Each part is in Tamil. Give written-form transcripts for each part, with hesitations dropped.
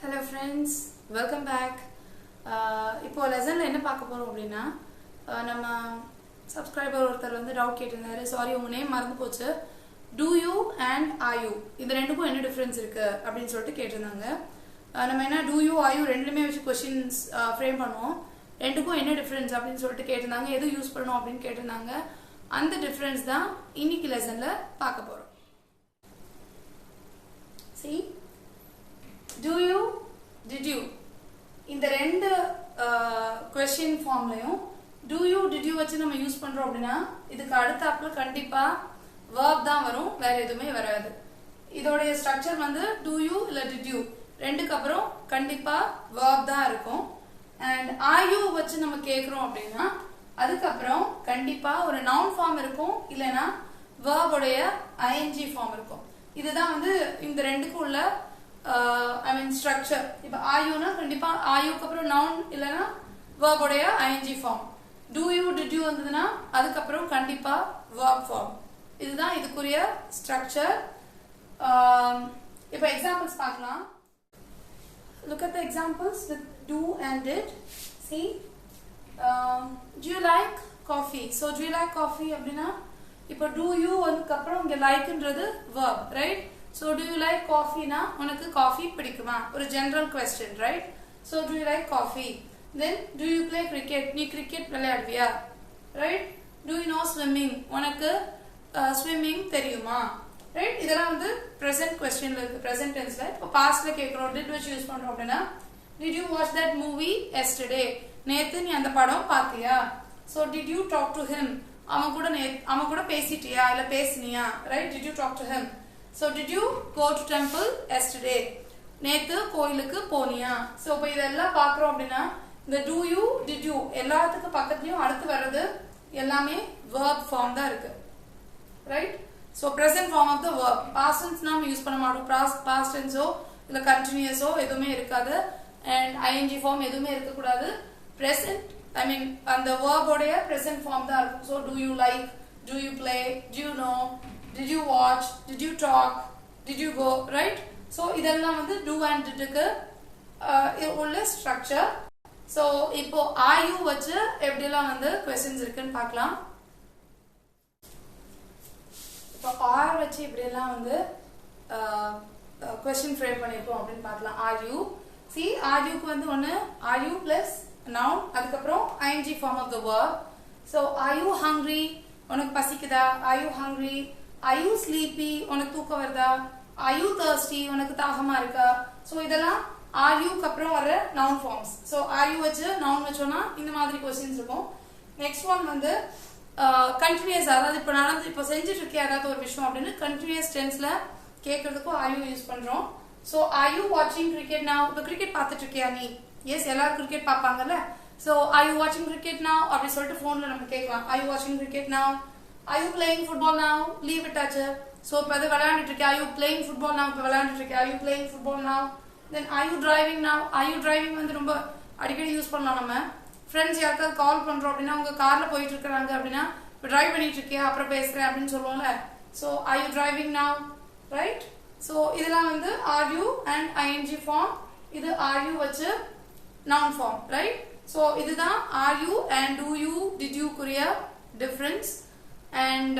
Hello friends, welcome back. இப்போ லெசன்ல என்ன பார்க்க போறோம் அப்படினா நம்ம சப்ஸ்கிரைபர் ஒருத்தர் வந்து டவுட் கேட்டிருந்தாரு. சாரி உங்க நேம் மறந்து போச்சு. Do you and are you இந்த ரெண்டுக்கும் என்ன டிஃபரன்ஸ் இருக்கு அப்படினு சொல்லிட்டு கேட்டிருந்தாங்க. நம்ம என்ன do you are you ரெண்டுலயுமே வச்சு क्वेश्चंस ஃப்ரேம் பண்ணுவோம். ரெண்டுக்கும் என்ன டிஃபரன்ஸ் அப்படினு சொல்லிட்டு கேட்டிருந்தாங்க. எது யூஸ் பண்ணனும் அப்படினு கேட்டிருந்தாங்க. அந்த டிஃபரன்ஸ் தான் இன்னைக்கு லெசன்ல பார்க்க போறோம். See, do you, did you இந்த ரெண்டு question formலயும் do you, did you வச்சு நம்ம யூஸ் பண்றோம் அப்படினா இதுக்கு அடுத்தாப்புல கண்டிப்பா verb தான் வரும், வேற எதுவுமே வராது. இதோட ஸ்ட்ரக்சர் வந்து do you இல்ல did you ரெண்டுக்கு அப்புறம் கண்டிப்பா verb தான் இருக்கும். and are you வச்சு நம்ம கேக்குறோம் அப்படினா அதுக்கு அப்புறம் கண்டிப்பா ஒரு noun form இருக்கும், இல்லனா verb உடைய ing form இருக்கும். இதுதான் வந்து இந்த ரெண்டுக்கு உள்ள I mean structure. இப்ப are you னா கண்டிப்பா are you க்கு அப்புறம் noun இல்லனா verb உடைய ing form. do you, did you வந்ததுனா அதுக்கு அப்புறம் கண்டிப்பா verb form. இதுதான் இதுக்குரிய structure. இப்ப examples பார்க்கலாம். Look at the examples with do and did. See, do you like coffee? So do you like coffee அப்படினா இப்ப do you வந்ததுக்கு அப்புறம் இங்க likeன்றது verb, right? So do you like coffee na உனக்கு coffee பிடிக்குமா ஒரு general question, right? So do you like coffee? Then do you play cricket? நீ cricket விளையாடுவியா, right? Do you know swimming? உனக்கு swimming தெரியுமா, right? இதெல்லாம் வந்து present questionல இருக்கு, present tenseல. இப்போ pastல கேக்குறோம், did வச்சு யூஸ் பண்றோம் அப்படினா did you watch that movie yesterday? நேத்து நீ அந்த படம் பார்த்தியா? So did you talk to him? அவன் கூட பேசிட்டியா இல்ல பேசினியா, right? Did you talk to him? So did you go to temple yesterday? நேத்து கோயிலுக்கு போனியா? சோ இப்போ இதெல்லாம் பார்க்கறோம் அப்படினா இந்த do you, did you எல்லாத்துக்கு பக்கத்துலயும் அடுத்து வர்றது எல்லாமே verb form தான் இருக்கு, right? So present form of the verb. Past tense நாம யூஸ் பண்ண மாட்டோம். Past tense ஓ இல்ல continuous ஓ எதுவுமே இருக்காது, and ing form எதுவுமே இருக்க கூடாது. Present, I mean அந்த verb உடைய present form தான் இருக்கும். So do you like, do you play, do you know, did you watch, did you talk, did you go, right? So இதெல்லாம் வந்து do and did க்கு உள்ள structure. So இப்போ are you வச்சு எப்படிலாம் வந்து questions இருக்குன்னு பார்க்கலாம். இப்போ are வச்சு எப்படிலாம் வந்து question frame பண்ணிருக்கோம் அப்படின்னு பார்க்கலாம். are you, see are you க்கு வந்து ஒன்னு are you plus noun, அதுக்கு அப்புறம் ing form of the verb. So are you hungry? உனக்கு பசிக்குதா? are you hungry? Are you sleepy? உனக்கு தூக்கம் வருதா? Are you thirsty? உனக்கு தாகமா இருக்கா? சோ இதெல்லாம் are you க்கு அப்புறம் வர noun forms. So are you வச்சு noun வச்சோம்னா இந்த மாதிரி क्वेश्चंस இருக்கும். நெக்ஸ்ட் ஒன் வந்து கண்டினியூஸ், அதாவது இப்போ செஞ்சிட்டு இருக்கே அதாவது ஒரு விஷயம் அப்படின்னு கண்டினியூஸ் டென்ஸ்ல கேக்குறதுக்கு are you யூஸ் பண்றோம். So are you watching cricket now? இப்போ கிரிக்கெட் பார்த்துட்டு இருக்கியா நீ? எஸ், எல்லாரும் cricket பார்ப்பாங்கல்ல. So are you watching cricket now அப்படி சொல்லிட்டு போன்ல நம்ம கேட்கலாம். Are you watching cricket now? Are you playing football now? Leave it touch. So இப்ப அது விளையாடிட்டு இருக்கியா? Are you playing football now? இப்ப விளையாடிட்டு இருக்கியா? Are you playing football now? Then are you driving now? Are you driving வந்து ரொம்ப அடிக்கடி யூஸ் பண்ணலாம். நம்ம ஃப்ரெண்ட்ஸ் யாருக்காவது கால் பண்றோம் அப்படின்னா அவங்க கார்ல போயிட்டு இருக்காங்க அப்படின்னா இப்ப டிரைவ் பண்ணிட்டு இருக்கியா அப்புறம் பேசுறேன் அப்படின்னு சொல்லுவோம்ல. So are you driving now, right? So இதெல்லாம் வந்து are you and ing form. இது are you வச்சு noun form, right? So இதுதான் are you and do you, did you குரிய difference. And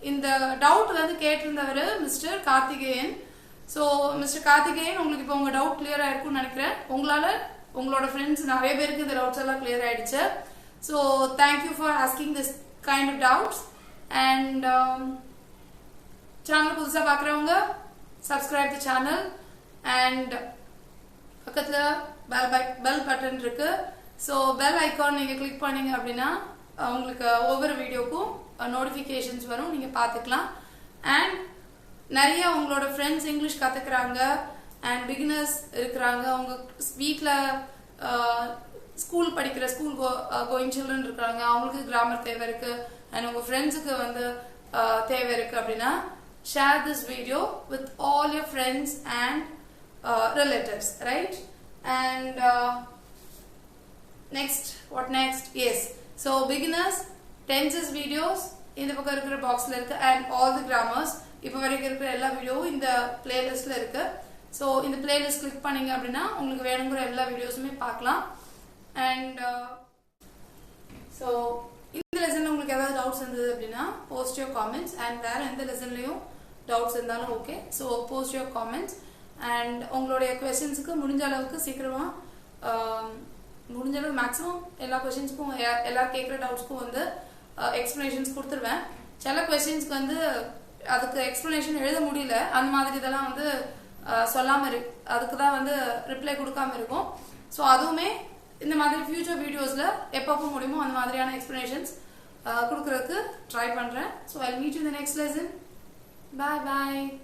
இந்த டவுட் வந்து கேட்டிருந்தவர் mister Karthikeyan. So mister Karthikeyan, உங்களுக்கு இப்போ உங்க டவுட் கிளியர் ஆயிருக்கும்னு நினைக்கிறேன். உங்களோட ஃப்ரெண்ட்ஸ் நிறைய பேருக்கு இந்த டவுட்ஸ் எல்லாம் கிளியர் ஆயிடுச்சு. So thank you for asking this kind of doubts. And channel புதுசாக பார்க்குறவங்க சப்ஸ்கிரைப் தி சேனல். அண்ட் பக்கத்தில் பெல் பட்டன் இருக்கு. ஸோ பெல் ஐக்கான் நீங்கள் கிளிக் பண்ணீங்க அப்படின்னா உங்களுக்கு ஒவ்வொரு வீடியோக்கும் நோட்டிஃபிகேஷன்ஸ் வரும், நீங்க பார்த்துக்கலாம். அண்ட் நிறைய உங்களோட ஃப்ரெண்ட்ஸ் இங்கிலீஷ் கத்துக்கிறாங்க அண்ட் பிகினர்ஸ் இருக்கிறாங்க, உங்க வீட்டில் ஸ்கூல் படிக்கிற ஸ்கூல் கோயிங் சில்ட்ரன் இருக்கிறாங்க, அவங்களுக்கு கிராமர் தேவை இருக்கு அண்ட் உங்க ஃப்ரெண்ட்ஸுக்கு வந்து தேவை இருக்கு அப்படின்னா share this video with all your friends and relatives, right? And next, what next? Yes, so beginners tenses videos இந்த பக்கம் இருக்கிற பாக்ஸ்ல இருக்கு and all the grammars இப்போ வரைக்கும் இருக்கிற எல்லா வீடியோவும் இந்த பிளேலிஸ்ட்ல இருக்கு. ஸோ இந்த பிளேலிஸ்ட் கிளிக் பண்ணீங்க அப்படின்னா உங்களுக்கு வேணுங்கிற எல்லா வீடியோஸுமே பார்க்கலாம். அண்ட் ஸோ இந்த லெசனில் உங்களுக்கு ஏதாவது டவுட்ஸ் இருந்தது அப்படின்னா போஸ்ட் யோர் காமெண்ட்ஸ். அண்ட் வேறு எந்த லெசன்லையும் டவுட்ஸ் இருந்தாலும் okay. So post your comments. And உங்களுடைய கொஸ்டின்ஸுக்கு முடிஞ்ச அளவுக்கு சீக்கிரமாக முடிஞ்ச அளவுக்கு மேக்ஸிமம் எல்லா கொஸ்டின்ஸ்க்கும் எல்லாரும் கேட்குற டவுட்ஸ்க்கும் வந்து எக்ஸ்ப்ளனேஷன்ஸ் கொடுத்துருவேன். சில கொஸ்டின்ஸ்க்கு வந்து அதுக்கு எக்ஸ்ப்ளனேஷன் எழுத முடியல, அந்த மாதிரி இதெல்லாம் வந்து சொல்லாமல் அதுக்கு தான் வந்து ரிப்ளை கொடுக்காம இருக்கும். ஸோ அதுவுமே இந்த மாதிரி ஃபியூச்சர் வீடியோஸில் எப்பப்போ முடியுமோ அந்த மாதிரியான எக்ஸ்ப்ளனேஷன்ஸ் கொடுக்கறதுக்கு ட்ரை பண்ணுறேன். So I meet you in the next lesson. Bye bye.